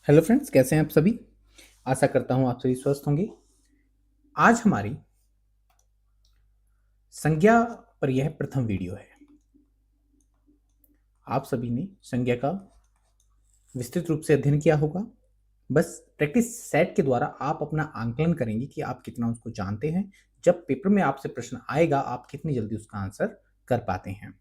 Hello friends, कैसे हैं आप सभी। आशा करता हूं आप सभी स्वस्थ होंगे। आज हमारी संज्ञा पर यह प्रथम वीडियो है। आप सभी ने संज्ञा का विस्तृत रूप से अध्ययन किया होगा। बस प्रैक्टिस सेट के द्वारा आप अपना आंकलन करेंगे कि आप कितना उसको जानते हैं। जब पेपर में आपसे प्रश्न आएगा आप कितनी जल्दी उसका आंसर कर पाते हैं।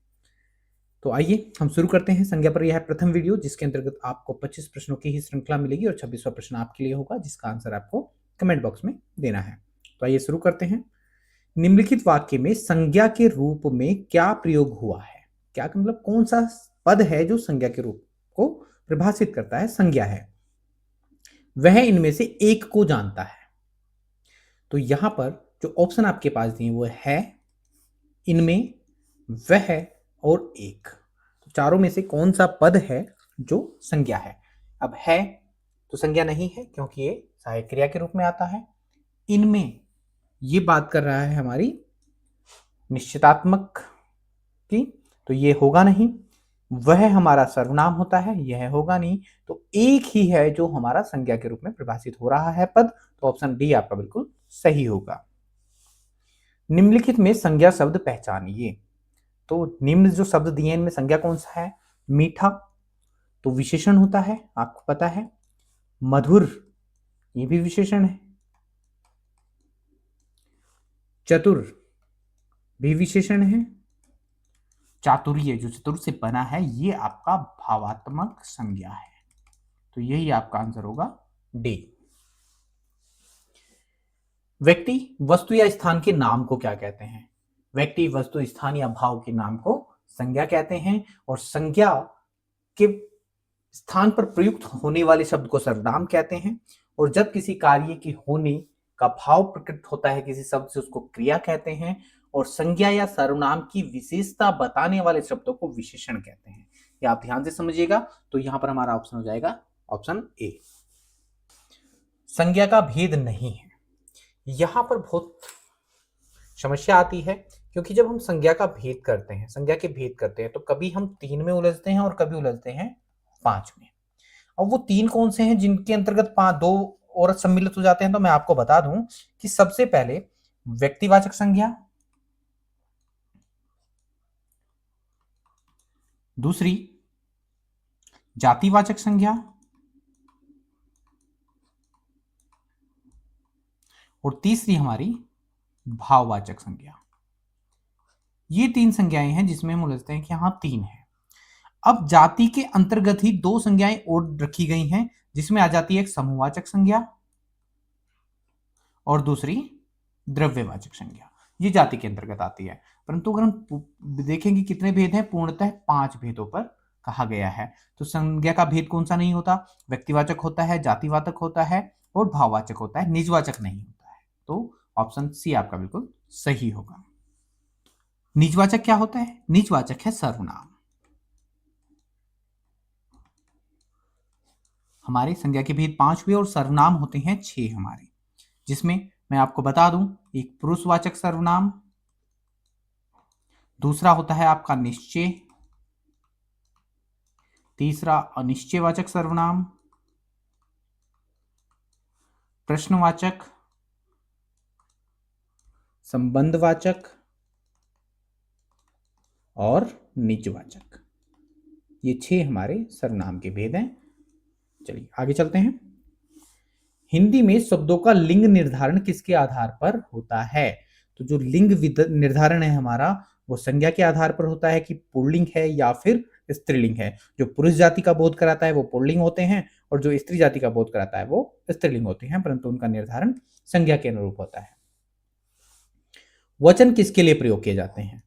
तो आइए हम शुरू करते हैं। संज्ञा पर यह प्रथम वीडियो, जिसके अंतर्गत आपको 25 प्रश्नों की ही श्रृंखला मिलेगी और 26वां प्रश्न आपके लिए होगा, जिसका आंसर आपको कमेंट बॉक्स में देना है। तो आइए शुरू करते हैं। निम्नलिखित वाक्य में संज्ञा के रूप में क्या प्रयोग हुआ है। क्या मतलब कौन सा पद है जो संज्ञा के रूप को परिभाषित करता है। संज्ञा है वह इनमें से एक को जानता है। तो यहां पर जो ऑप्शन आपके पास दिए वो है इनमें, वह और एक। तो चारों में से कौन सा पद है जो संज्ञा है। अब है तो संज्ञा नहीं है क्योंकि ये सहायक क्रिया के रूप में आता है। इनमें ये बात कर रहा है हमारी निश्चितात्मक की, तो ये होगा नहीं। वह हमारा सर्वनाम होता है, यह होगा नहीं। तो एक ही है जो हमारा संज्ञा के रूप में परिभाषित हो रहा है पद। तो ऑप्शन डी आपका बिल्कुल सही होगा। निम्नलिखित में संज्ञा शब्द पहचानिए। तो निम्न जो शब्द दिए इनमें संज्ञा कौन सा है। मीठा तो विशेषण होता है, आपको पता है। मधुर ये भी विशेषण है। चतुर भी विशेषण है। चातुर्य जो चतुर से बना है ये आपका भावात्मक संज्ञा है। तो यही आपका आंसर होगा डी। व्यक्ति वस्तु या स्थान के नाम को क्या कहते हैं। व्यक्ति वस्तु स्थान या भाव के नाम को संज्ञा कहते हैं और संज्ञा के स्थान पर प्रयुक्त होने वाले शब्द को सर्वनाम कहते हैं। और जब किसी कार्य के होने का भाव प्रकट होता है किसी शब्द से उसको क्रिया कहते हैं। और संज्ञा या सर्वनाम की विशेषता बताने वाले शब्दों को विशेषण कहते हैं। ये आप ध्यान से समझिएगा। तो यहां पर हमारा ऑप्शन हो जाएगा ऑप्शन ए। संज्ञा का भेद नहीं है। यहां पर बहुत समस्या आती है क्योंकि जब हम संज्ञा का भेद करते हैं, संज्ञा के भेद करते हैं, तो कभी हम 3 में उलझते हैं और कभी उलझते हैं 5 में। अब वो 3 कौन से हैं जिनके अंतर्गत 2 और सम्मिलित हो जाते हैं। तो मैं आपको बता दूं कि सबसे पहले व्यक्तिवाचक संज्ञा, दूसरी जातिवाचक संज्ञा और तीसरी हमारी भाववाचक संज्ञा। ये 3 संज्ञाएं हैं जिसमें हम उलझते हैं कि यहां 3 है। अब जाति के अंतर्गत ही 2 संज्ञाएं और रखी गई हैं जिसमें आ जाती है एक समूहवाचक संज्ञा और दूसरी द्रव्यवाचक संज्ञा। ये जाति के अंतर्गत आती है। परंतु अगर हम देखेंगे कितने भेद हैं, पूर्णतः 5 भेदों पर कहा गया है। तो संज्ञा का भेद कौन सा नहीं होता। व्यक्तिवाचक होता है, जातिवाचक होता है और भाववाचक होता है, निजवाचक नहीं होता है। तो ऑप्शन सी आपका बिल्कुल सही होगा। निजवाचक क्या होता है। निजवाचक है सर्वनाम। हमारे संज्ञा के भेद 5 हुए और सर्वनाम होते हैं 6 हमारे, जिसमें मैं आपको बता दूं एक पुरुषवाचक सर्वनाम, दूसरा होता है आपका निश्चय, तीसरा अनिश्चयवाचक सर्वनाम, प्रश्नवाचक, संबंधवाचक और निजवाचक। ये 6 हमारे सर्वनाम के भेद हैं। चलिए आगे चलते हैं। हिंदी में शब्दों का लिंग निर्धारण किसके आधार पर होता है। तो जो लिंग निर्धारण है हमारा वो संज्ञा के आधार पर होता है कि पुल्लिंग है या फिर स्त्रीलिंग है। जो पुरुष जाति का बोध कराता है वो पुल्लिंग होते हैं और जो स्त्री जाति का बोध कराता है वो स्त्रीलिंग होते हैं, परंतु उनका निर्धारण संज्ञा के अनुरूप होता है। वचन किसके लिए प्रयोग किए जाते हैं।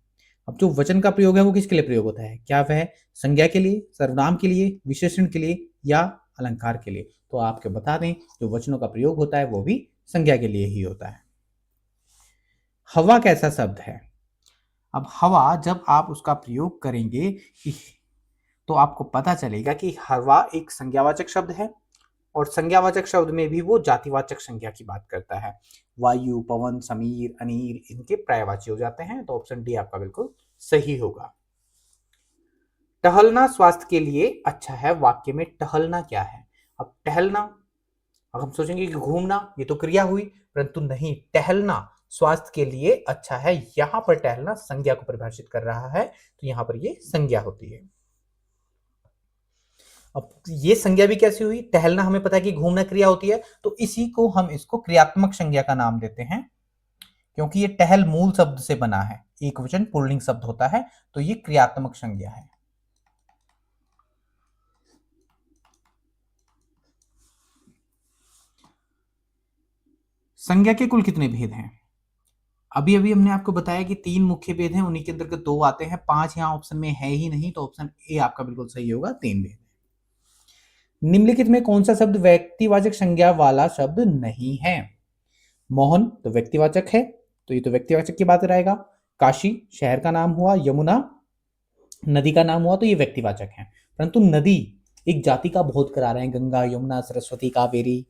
अब जो वचन का प्रयोग है वो किसके लिए प्रयोग होता है। क्या वह संज्ञा के लिए, सर्वनाम के लिए, विशेषण के लिए या अलंकार के लिए। तो आपको बता दें जो वचनों का प्रयोग होता है वो भी संज्ञा के लिए ही होता है। हवा कैसा शब्द है। अब हवा जब आप उसका प्रयोग करेंगे तो आपको पता चलेगा कि हवा एक संज्ञावाचक शब्द है और संज्ञावाचक शब्द में भी वो जातिवाचक संज्ञा की बात करता है। वायु, पवन, समीर, अनीर इनके पर्यायवाची हो जाते हैं। तो ऑप्शन डी आपका बिल्कुल सही होगा। टहलना स्वास्थ्य के लिए अच्छा है। वाक्य में टहलना क्या है। अब टहलना, अब हम सोचेंगे कि घूमना, ये तो क्रिया हुई, परंतु नहीं, टहलना स्वास्थ्य के लिए अच्छा है। यहां पर टहलना संज्ञा को परिभाषित कर रहा है, तो यहां पर ये संज्ञा होती है। अब ये संज्ञा भी कैसी हुई, टहलना हमें पता है कि घूमना क्रिया होती है, तो इसी को हम इसको क्रियात्मक संज्ञा का नाम देते हैं, क्योंकि ये टहल मूल शब्द से बना है, एक वचन पुल्लिंग शब्द होता है, तो ये क्रियात्मक संज्ञा है। संज्ञा के कुल कितने भेद हैं? अभी अभी हमने आपको बताया कि 3 मुख्य भेद हैं, उन्हीं के अंतर्गत 2 आते हैं, 5 यहां ऑप्शन में है ही नहीं, तो ऑप्शन ए आपका बिल्कुल सही होगा, 3 भेद। निम्नलिखित में कौन सा शब्द व्यक्तिवाचक संज्ञा वाला शब्द नहीं है? मोहन तो व्यक्तिवाचक है, तो ये तो व्यक्तिवाचक की बात रहेगा। काशी शहर का नाम हुआ, यमुना नदी का नाम हुआ, तो ये व्यक्तिवाचक है। परंतु नदी एक जाति का बोध करा रहे हैं, गंगा यमुना सरस्वती कावेरी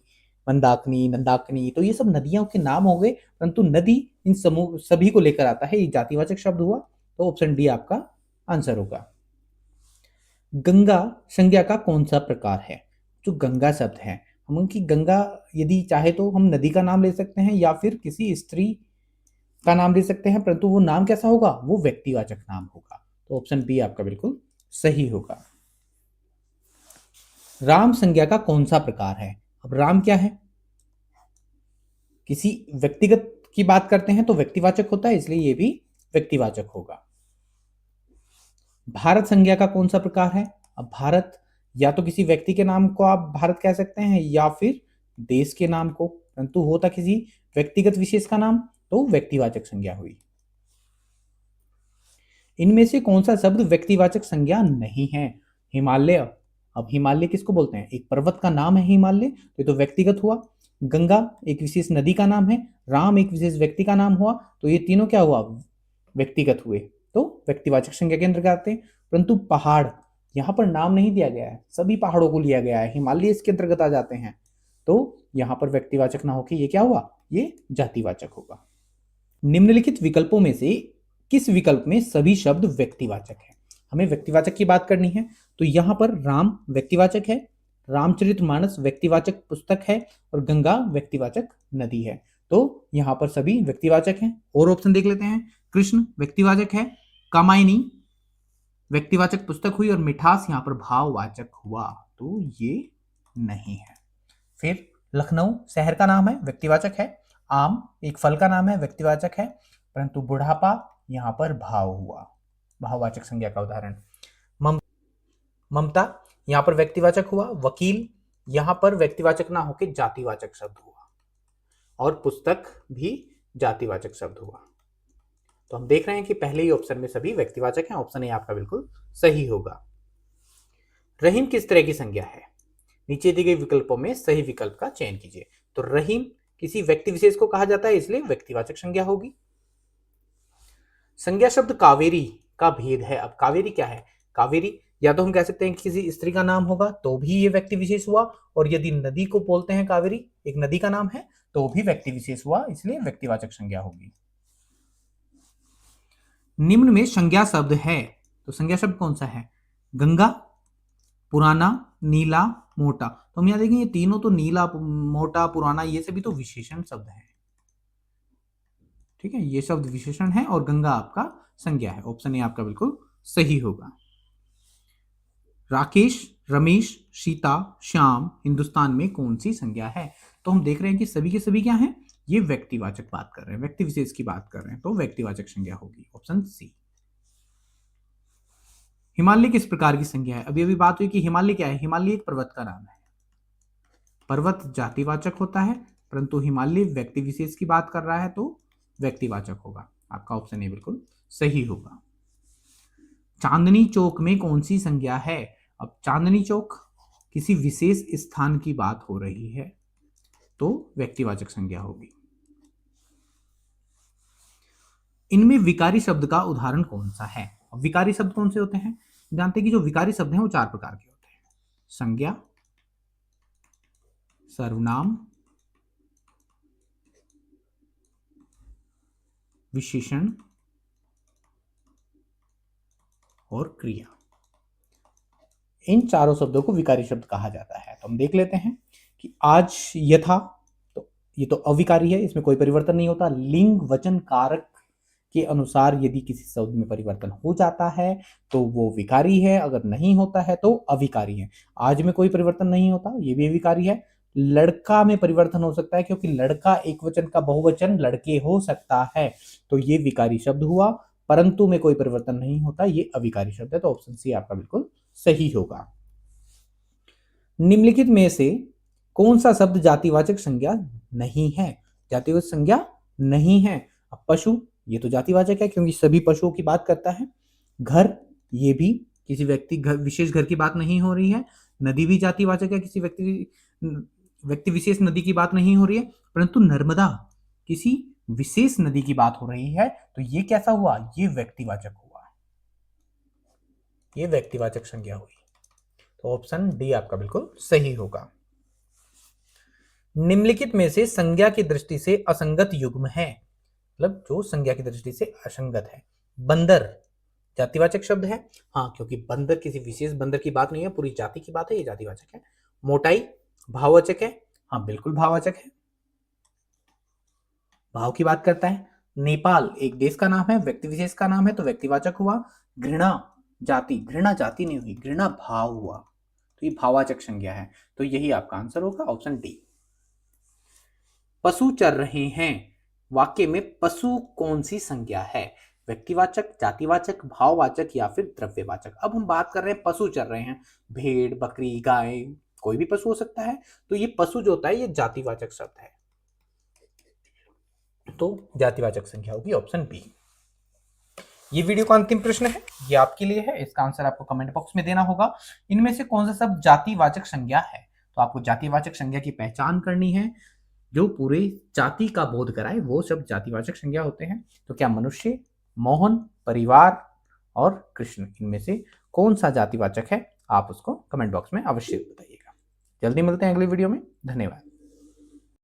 मंदाकिनी नंदाकिनी, तो ये सब नदियों के नाम हो गए, परंतु नदी इन समूह सभी को लेकर आता है, ये जातिवाचक शब्द हुआ, तो ऑप्शन डी आपका आंसर होगा। गंगा संज्ञा का कौन सा प्रकार है? जो गंगा शब्द है, हम उनकी गंगा यदि चाहे तो हम नदी का नाम ले सकते हैं या फिर किसी स्त्री का नाम ले सकते हैं, परंतु वो नाम कैसा होगा, वो व्यक्तिवाचक नाम होगा, तो ऑप्शन बी आपका बिल्कुल सही होगा। राम संज्ञा का कौन सा प्रकार है? अब राम क्या है, किसी व्यक्तिगत की बात करते हैं तो व्यक्तिवाचक होता है, इसलिए ये भी व्यक्तिवाचक होगा। भारत संज्ञा का कौन सा प्रकार है? अब भारत या तो किसी व्यक्ति के नाम को आप भारत कह सकते हैं या फिर देश के नाम को, परंतु होता किसी व्यक्तिगत विशेष का नाम, तो व्यक्तिवाचक संज्ञा हुई। इनमें से कौन सा शब्द व्यक्तिवाचक संज्ञा नहीं है? हिमालय, अब हिमालय किसको बोलते हैं, एक पर्वत का नाम है हिमालय, तो ये तो व्यक्तिगत हुआ। गंगा एक विशेष नदी का नाम है, राम एक विशेष व्यक्ति का नाम हुआ, तो ये तीनों क्या हुआ, व्यक्तिगत हुए, तो व्यक्तिवाचक संज्ञा के अंतर्गत आते हैं। परंतु पहाड़, यहाँ पर नाम नहीं दिया गया है, सभी पहाड़ों को लिया गया है, हिमालय इसके अंतर्गत आ जाते हैं, तो यहाँ पर व्यक्तिवाचक ना होकर ये क्या हुआ, ये जातिवाचक होगा। निम्नलिखित विकल्पों में से किस विकल्प में सभी शब्द व्यक्तिवाचक है? हमें व्यक्तिवाचक की बात करनी है, तो यहां पर राम व्यक्तिवाचक है, रामचरितमानस व्यक्तिवाचक पुस्तक है, और गंगा व्यक्तिवाचक नदी है, तो यहां पर सभी व्यक्तिवाचक हैं। और ऑप्शन देख लेते हैं, कृष्ण व्यक्तिवाचक है, कामायनी व्यक्तिवाचक पुस्तक हुई, और मिठास यहां पर भाववाचक हुआ, तो ये नहीं है। फिर लखनऊ शहर का नाम है, व्यक्तिवाचक है, आम एक फल का नाम है, व्यक्तिवाचक है, परंतु बुढ़ापा यहां पर भाव हुआ, भाववाचक संज्ञा का उदाहरण। ममता यहां पर व्यक्तिवाचक हुआ, वकील यहां पर व्यक्तिवाचक ना होकर जातिवाचक शब्द हुआ, और पुस्तक भी जातिवाचक शब्द हुआ। तो हम देख रहे हैं कि पहले ही ऑप्शन में सभी व्यक्तिवाचक हैं, ऑप्शन ए आपका बिल्कुल सही होगा। रहीम किस तरह की संज्ञा है? नीचे दिए गए विकल्पों में सही विकल्प का चयन कीजिए। तो रहीम किसी व्यक्ति विशेष को कहा जाता है, इसलिए व्यक्तिवाचक संज्ञा होगी। संज्ञा शब्द कावेरी का भेद है। अब कावेरी क्या है, कावेरी या तो हम कह सकते हैं कि किसी स्त्री का नाम होगा तो भी ये व्यक्ति विशेष हुआ, और यदि नदी को बोलते हैं कावेरी, एक नदी का नाम है, तो भी व्यक्ति विशेष हुआ, इसलिए व्यक्तिवाचक संज्ञा होगी। निम्न में संज्ञा शब्द है, तो संज्ञा शब्द कौन सा है? गंगा, पुराना, नीला, मोटा, तो हम यहां देखेंगे ये तीनों तो नीला मोटा पुराना ये सभी तो विशेषण शब्द हैं, ठीक है, ये शब्द विशेषण है, और गंगा आपका संज्ञा है, ऑप्शन ए आपका बिल्कुल सही होगा। राकेश, रमेश, सीता, श्याम हिंदुस्तान में कौन सी संज्ञा है? तो हम देख रहे हैं कि सभी के सभी क्या हैं, ये व्यक्तिवाचक बात कर रहे हैं, व्यक्ति विशेष की बात कर रहे हैं, तो व्यक्तिवाचक संज्ञा होगी, ऑप्शन सी। हिमालय किस प्रकार की संज्ञा है? अभी अभी बात हुई कि हिमालय क्या है, हिमालय एक पर्वत का नाम है, पर्वत जातिवाचक होता है, परंतु हिमालय व्यक्ति विशेष की बात कर रहा है, तो व्यक्तिवाचक होगा, आपका ऑप्शन ए बिल्कुल सही होगा। चांदनी चौक में कौन सी संज्ञा है? अब चांदनी चौक किसी विशेष स्थान की बात हो रही है, तो व्यक्तिवाचक संज्ञा होगी। इनमें विकारी शब्द का उदाहरण कौन सा है? अब विकारी शब्द कौन से होते हैं? जानते हैं कि जो विकारी शब्द हैं वो 4 प्रकार के होते हैं, संज्ञा, सर्वनाम, विशेषण और क्रिया। इन चारों शब्दों को विकारी शब्द कहा जाता है, तो हम देख लेते हैं। कि आज यथा, तो ये तो अविकारी है, इसमें कोई परिवर्तन नहीं होता। लिंग वचन कारक के अनुसार यदि किसी शब्द में परिवर्तन हो जाता है तो वो विकारी है, अगर नहीं होता है तो अविकारी है। आज में कोई परिवर्तन नहीं होता, ये भी अविकारी है। लड़का में परिवर्तन हो सकता है क्योंकि लड़का एक वचन का बहुवचन लड़के हो सकता है, तो ये विकारी शब्द हुआ। परंतु में कोई परिवर्तन नहीं होता, ये अविकारी शब्द है, तो ऑप्शन सी आपका बिल्कुल सही होगा। निम्नलिखित में से कौन सा शब्द जातिवाचक संज्ञा नहीं है? जातिवाचक संज्ञा नहीं है। अब पशु, ये तो जातिवाचक है क्योंकि सभी पशुओं की बात करता है। घर, ये भी किसी व्यक्ति घर विशेष घर की बात नहीं हो रही है। नदी भी जातिवाचक है, किसी व्यक्ति विशेष नदी की बात नहीं हो रही है। परंतु नर्मदा किसी विशेष नदी की बात हो रही है, तो ये कैसा हुआ? ये व्यक्तिवाचक हुआ, ये व्यक्तिवाचक संज्ञा हुई। तो ऑप्शन डी आपका बिल्कुल सही होगा। निम्नलिखित में से संज्ञा की दृष्टि से असंगत युग्म है, मतलब जो संज्ञा की दृष्टि से असंगत है। बंदर जातिवाचक शब्द है, हाँ, क्योंकि बंदर किसी विशेष बंदर की बात नहीं है, पूरी जाति की बात है, ये जातिवाचक है। मोटाई भाववाचक है, हाँ बिल्कुल भाववाचक है, भाव की बात करता है। नेपाल एक देश का नाम है, व्यक्ति विशेष का नाम है, तो व्यक्तिवाचक हुआ। घृणा जाति, घृणा जाति नहीं हुई, घृणा भाव हुआ, तो ये भाववाचक संज्ञा है। तो यही आपका आंसर होगा, ऑप्शन डी। पशु चर रहे हैं, वाक्य में पशु कौन सी संज्ञा है? व्यक्तिवाचक, जातिवाचक, भाववाचक या फिर द्रव्यवाचक? अब हम बात कर रहे हैं पशु चर रहे हैं, भेड़, बकरी, गाय, कोई भी पशु हो सकता है। तो ये पशु जो होता है ये जातिवाचक शब्द है, तो जातिवाचक संख्या होगी ऑप्शन बी। ये वीडियो का अंतिम प्रश्न है, ये आपके लिए है, इसका आंसर आपको कमेंट बॉक्स में देना होगा। इनमें से कौन सा शब्द जातिवाचक संज्ञा है? तो आपको जातिवाचक संज्ञा की पहचान करनी है, जो पूरे जाति का बोध कराए वो शब्द जातिवाचक संज्ञा होते हैं। तो क्या मनुष्य, मोहन, परिवार और कृष्ण, इनमें से कौन सा जातिवाचक है? आप उसको कमेंट बॉक्स में अवश्य बताइएगा। जल्दी मिलते हैं अगली वीडियो में, धन्यवाद।